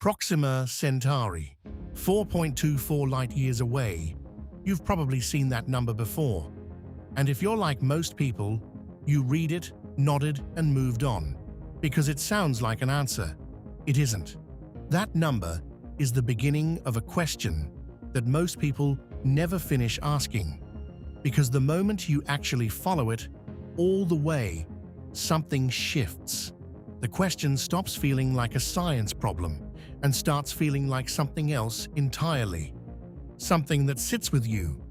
Proxima Centauri, 4.24 light-years away. You've probably seen that number before. And if you're like most people, you read it, nodded, and moved on. Because it sounds like an answer. It isn't. That number is the beginning of a question that most people never finish asking. Because the moment you actually follow it all the way, something shifts. The question stops feeling like a science problem and starts feeling like something else entirely. Something that sits with you.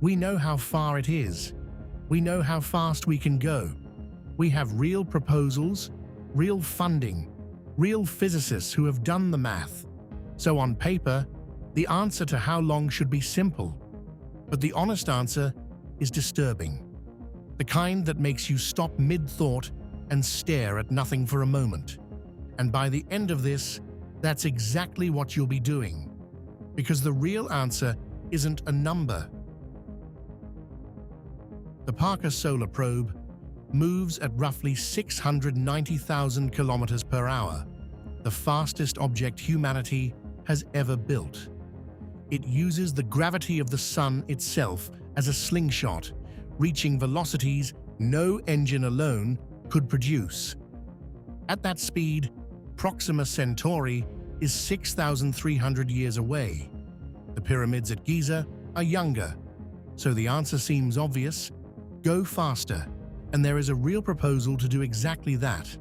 We know how far it is. We know how fast we can go. We have real proposals, real funding, real physicists who have done the math. So on paper, the answer to how long should be simple. But the honest answer is disturbing. The kind that makes you stop mid-thought and stare at nothing for a moment. And by the end of this, that's exactly what you'll be doing. Because the real answer isn't a number. The Parker Solar Probe moves at roughly 690,000 kilometers per hour, the fastest object humanity has ever built. It uses the gravity of the sun itself as a slingshot, reaching velocities no engine alone could produce. At that speed, Proxima Centauri is 6,300 years away. The pyramids at Giza are younger, so the answer seems obvious: go faster. And there is a real proposal to do exactly that.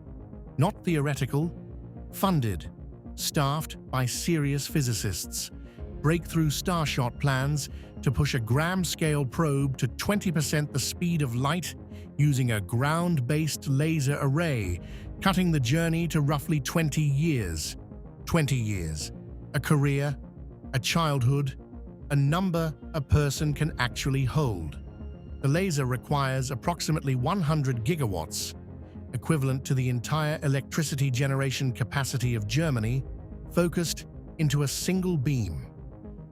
Not theoretical, funded, staffed by serious physicists. Breakthrough starshot plans to push a gram-scale probe to 20% the speed of light using a ground-based laser array, cutting the journey to roughly 20 years. 20 years. A career, a childhood, a number a person can actually hold. The laser requires approximately 100 gigawatts, equivalent to the entire electricity generation capacity of Germany, focused into a single beam.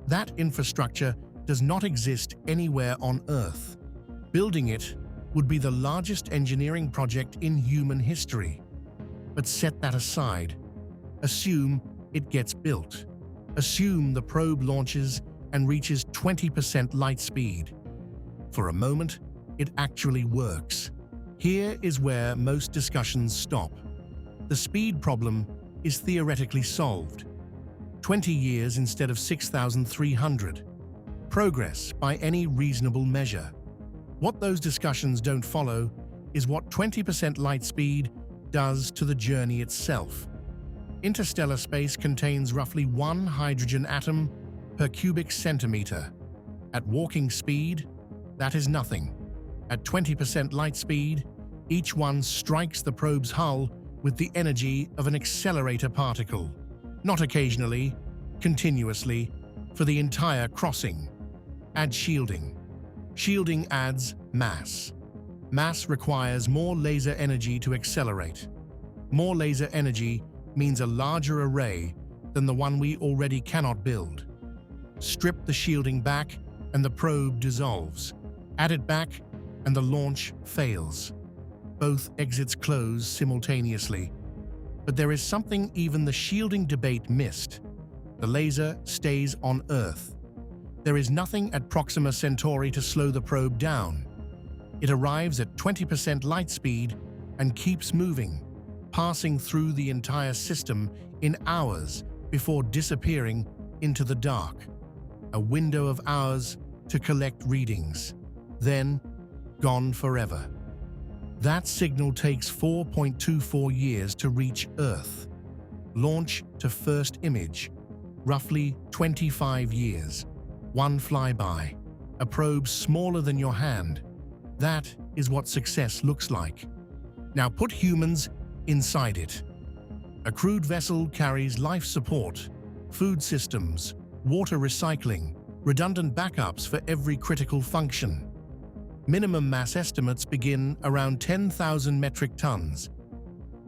That infrastructure does not exist anywhere on Earth. Building it would be the largest engineering project in human history. But set that aside. Assume it gets built. Assume the probe launches and reaches 20% light speed. For a moment, it actually works. Here is where most discussions stop. The speed problem is theoretically solved. 20 years instead of 6,300. Progress by any reasonable measure. What those discussions don't follow is what 20% light speed does to the journey itself. Interstellar space contains roughly 1 hydrogen atom per cubic centimeter. At walking speed, that is nothing. At 20% light speed, each one strikes the probe's hull with the energy of an accelerator particle. Not occasionally, continuously, for the entire crossing. Add shielding. Shielding adds mass. Mass requires more laser energy to accelerate. More laser energy means a larger array than the one we already cannot build. Strip the shielding back and the probe dissolves. Add it back and the launch fails. Both exits close simultaneously. But there is something even the shielding debate missed. The laser stays on Earth. There is nothing at Proxima Centauri to slow the probe down. It arrives at 20% light speed and keeps moving, passing through the entire system in hours before disappearing into the dark. A window of hours to collect readings. Then, gone forever. That signal takes 4.24 years to reach Earth. Launch to first image, roughly 25 years. One flyby, a probe smaller than your hand. That is what success looks like. Now put humans inside it. A crewed vessel carries life support, food systems, water recycling, redundant backups for every critical function. Minimum mass estimates begin around 10,000 metric tons.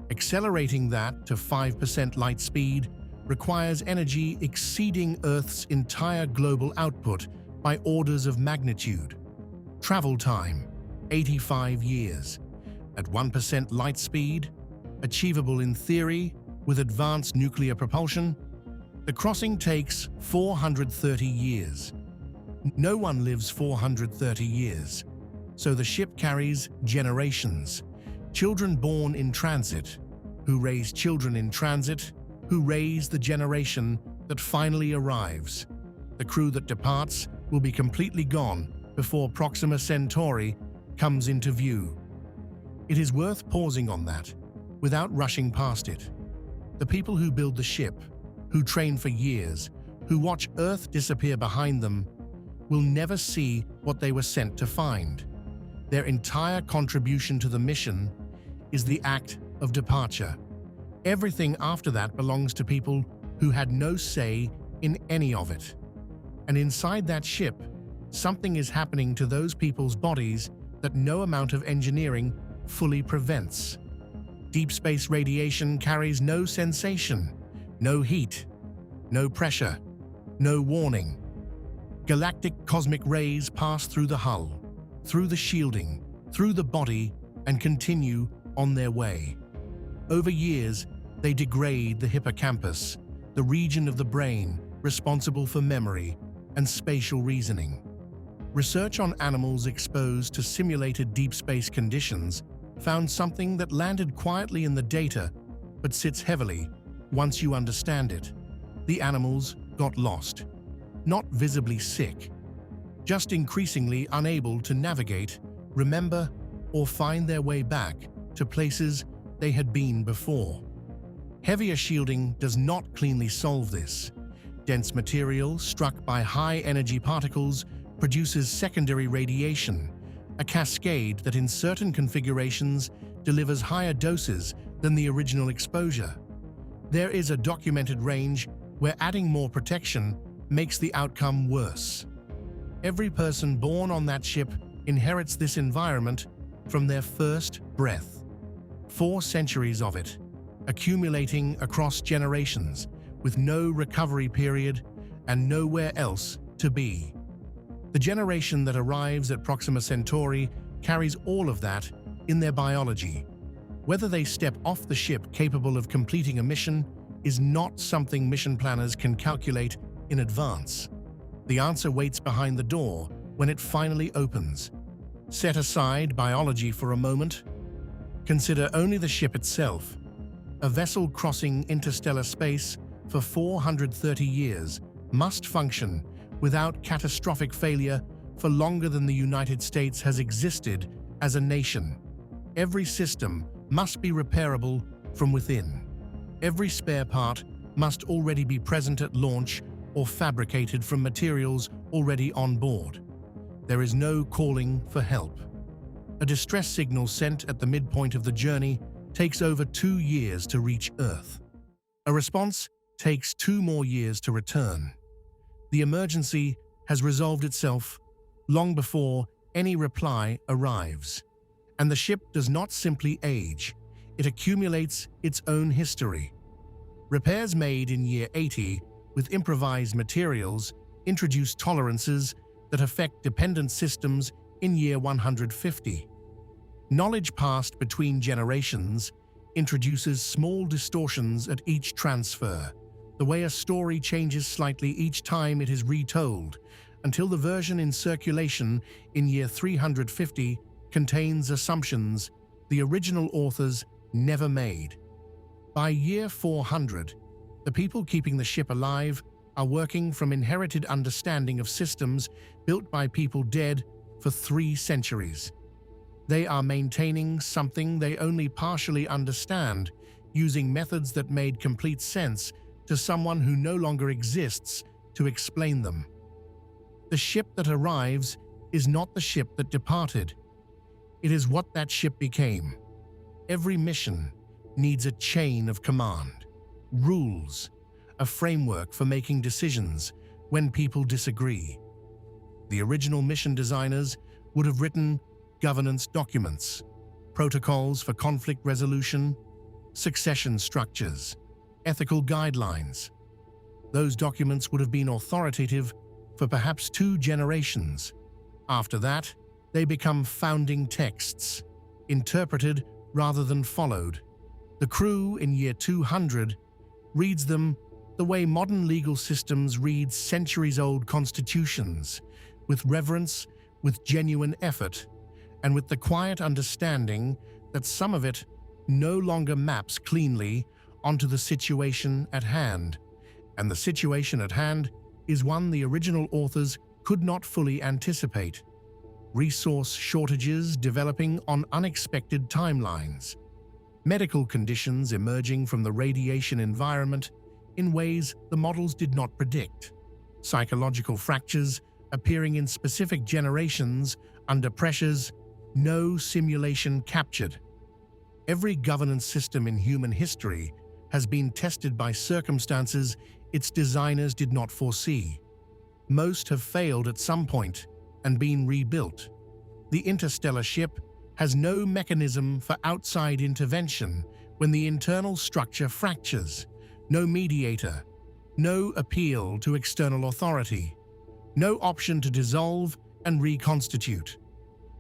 Accelerating that to 5% light speed requires energy exceeding Earth's entire global output by orders of magnitude. Travel time, 85 years. At 1% light speed, achievable in theory with advanced nuclear propulsion, The crossing takes 430 years. No one lives 430 years, so the ship carries generations. Children born in transit, who raise children in transit, who raise the generation that finally arrives. The crew that departs will be completely gone before Proxima Centauri comes into view. It is worth pausing on that, without rushing past it. The people who build the ship, who train for years, who watch Earth disappear behind them, will never see what they were sent to find. Their entire contribution to the mission is the act of departure. Everything after that belongs to people who had no say in any of it. And inside that ship, something is happening to those people's bodies that no amount of engineering fully prevents. Deep space radiation carries no sensation, no heat, no pressure, no warning. Galactic cosmic rays pass through the hull, through the shielding, through the body, and continue on their way. Over years, they degrade the hippocampus, the region of the brain responsible for memory and spatial reasoning. Research on animals exposed to simulated deep space conditions found something that landed quietly in the data but sits heavily once you understand it. The animals got lost, not visibly sick, just increasingly unable to navigate, remember, or find their way back to places they had been before. Heavier shielding does not cleanly solve this. Dense material struck by high-energy particles produces secondary radiation, a cascade that in certain configurations delivers higher doses than the original exposure. There is a documented range where adding more protection makes the outcome worse. Every person born on that ship inherits this environment from their first breath. 4 centuries of it, accumulating across generations, with no recovery period and nowhere else to be. The generation that arrives at Proxima Centauri carries all of that in their biology. Whether they step off the ship capable of completing a mission is not something mission planners can calculate in advance. The answer waits behind the door when it finally opens. Set aside biology for a moment. Consider only the ship itself. A vessel crossing interstellar space for 430 years must function without catastrophic failure for longer than the United States has existed as a nation. Every system must be repairable from within. Every spare part must already be present at launch or fabricated from materials already on board. There is no calling for help. A distress signal sent at the midpoint of the journey takes over 2 years to reach Earth. A response takes 2 more years to return. The emergency has resolved itself long before any reply arrives. And the ship does not simply age, it accumulates its own history. Repairs made in year 80 with improvised materials introduce tolerances that affect dependent systems in year 150. Knowledge passed between generations introduces small distortions at each transfer, the way a story changes slightly each time it is retold, until the version in circulation in year 350 contains assumptions the original authors never made. By year 400, the people keeping the ship alive are working from inherited understanding of systems built by people dead for 3 centuries. They are maintaining something they only partially understand, using methods that made complete sense to someone who no longer exists to explain them. The ship that arrives is not the ship that departed. It is what that ship became. Every mission needs a chain of command, rules, a framework for making decisions when people disagree. The original mission designers would have written governance documents, protocols for conflict resolution, succession structures, ethical guidelines. Those documents would have been authoritative for perhaps 2 generations. After that, they become founding texts, interpreted rather than followed. The crew in year 200 reads them the way modern legal systems read centuries-old constitutions, with reverence, with genuine effort, and with the quiet understanding that some of it no longer maps cleanly onto the situation at hand. And the situation at hand is one the original authors could not fully anticipate. Resource shortages developing on unexpected timelines. Medical conditions emerging from the radiation environment in ways the models did not predict. Psychological fractures appearing in specific generations under pressures no simulation captured. Every governance system in human history has been tested by circumstances its designers did not foresee. Most have failed at some point and been rebuilt. The interstellar ship has no mechanism for outside intervention when the internal structure fractures, no mediator, no appeal to external authority, no option to dissolve and reconstitute.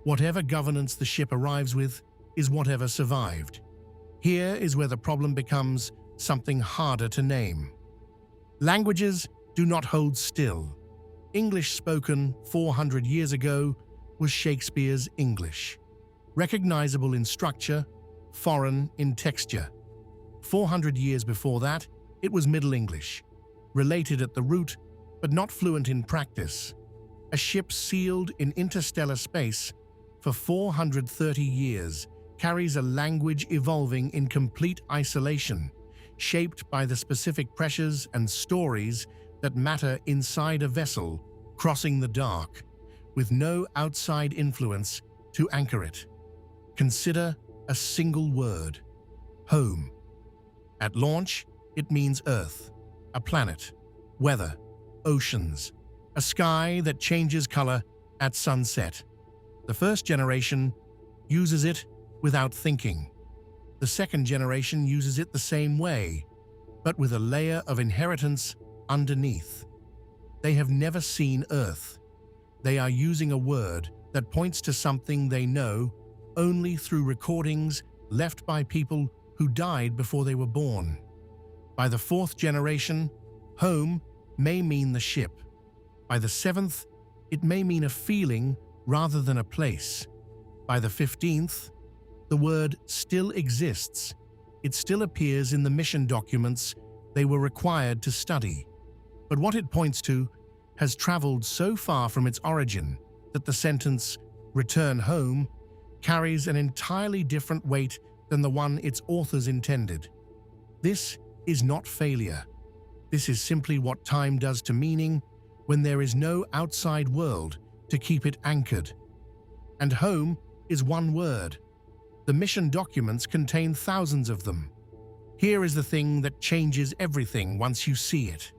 Whatever governance the ship arrives with is whatever survived. Here is where the problem becomes something harder to name. Languages do not hold still. English spoken 400 years ago was Shakespeare's English. Recognizable in structure, foreign in texture. 400 years before that, it was Middle English, related at the root, but not fluent in practice. A ship sealed in interstellar space for 430 years carries a language evolving in complete isolation, shaped by the specific pressures and stories that matter inside a vessel crossing the dark, with no outside influence to anchor it. Consider a single word: home. At launch, it means Earth, a planet, weather, oceans, a sky that changes color at sunset. The first generation uses it without thinking. The second generation uses it the same way, but with a layer of inheritance underneath. They have never seen Earth. They are using a word that points to something they know only through recordings left by people who died before they were born. By the fourth generation, home may mean the ship. By the seventh, it may mean a feeling rather than a place. By the 15th, the word still exists. It still appears in the mission documents they were required to study. But what it points to has traveled so far from its origin that the sentence, "return home," carries an entirely different weight than the one its authors intended. This is not failure. This is simply what time does to meaning when there is no outside world to keep it anchored. And home is one word. The mission documents contain thousands of them. Here is the thing that changes everything once you see it.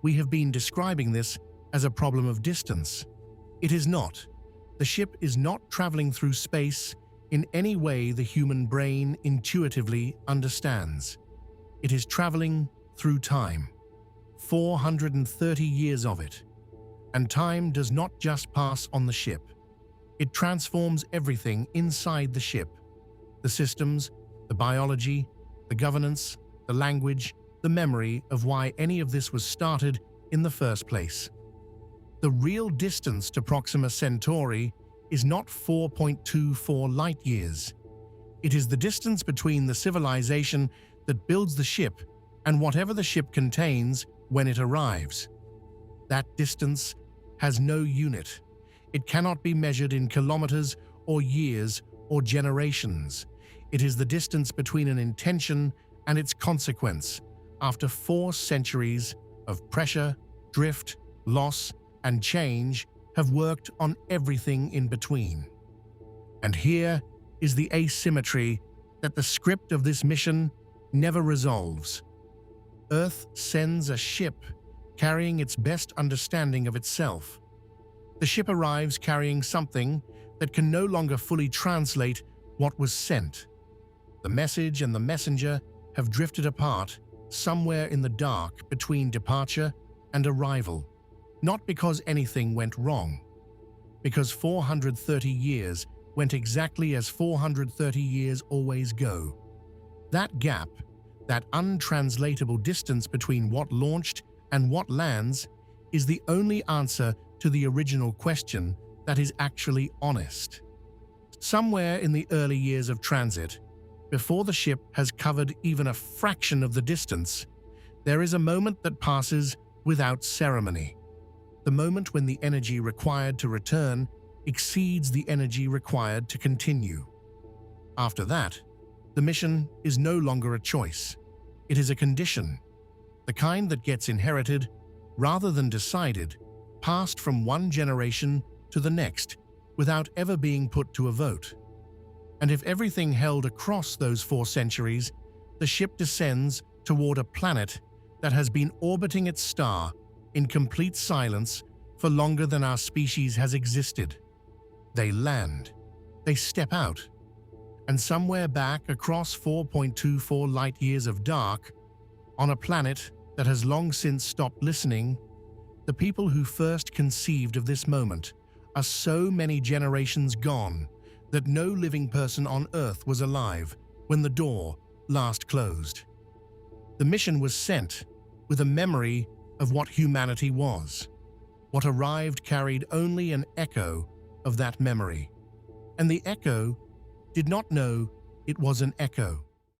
We have been describing this as a problem of distance. It is not. The ship is not traveling through space in any way the human brain intuitively understands. It is traveling through time. 430 years of it. And time does not just pass on the ship. It transforms everything inside the ship. The systems, the biology, the governance, the language, the memory of why any of this was started in the first place. The real distance to Proxima Centauri is not 4.24 light-years. It is the distance between the civilization that builds the ship and whatever the ship contains when it arrives. That distance has no unit. It cannot be measured in kilometers or years or generations. It is the distance between an intention and its consequence after 4 centuries of pressure, drift, loss, and change have worked on everything in between. And here is the asymmetry that the script of this mission never resolves. Earth sends a ship carrying its best understanding of itself. The ship arrives carrying something that can no longer fully translate what was sent. The message and the messenger have drifted apart somewhere in the dark between departure and arrival, not because anything went wrong, because 430 years went exactly as 430 years always go. That gap, That untranslatable distance between what launched and what lands is the only answer to the original question that is actually honest. Somewhere in the early years of transit, before the ship has covered even a fraction of the distance, there is a moment that passes without ceremony. The moment when the energy required to return exceeds the energy required to continue. After that, the mission is no longer a choice. It is a condition, the kind that gets inherited rather than decided, passed from one generation to the next without ever being put to a vote. And if everything held across those 4 centuries, the ship descends toward a planet that has been orbiting its star in complete silence for longer than our species has existed. They land, they step out, and somewhere back across 4.24 light-years of dark, on a planet that has long since stopped listening, the people who first conceived of this moment are so many generations gone that no living person on Earth was alive when the door last closed. The mission was sent with a memory of what humanity was. What arrived carried only an echo of that memory, and the echo did not know it was an echo.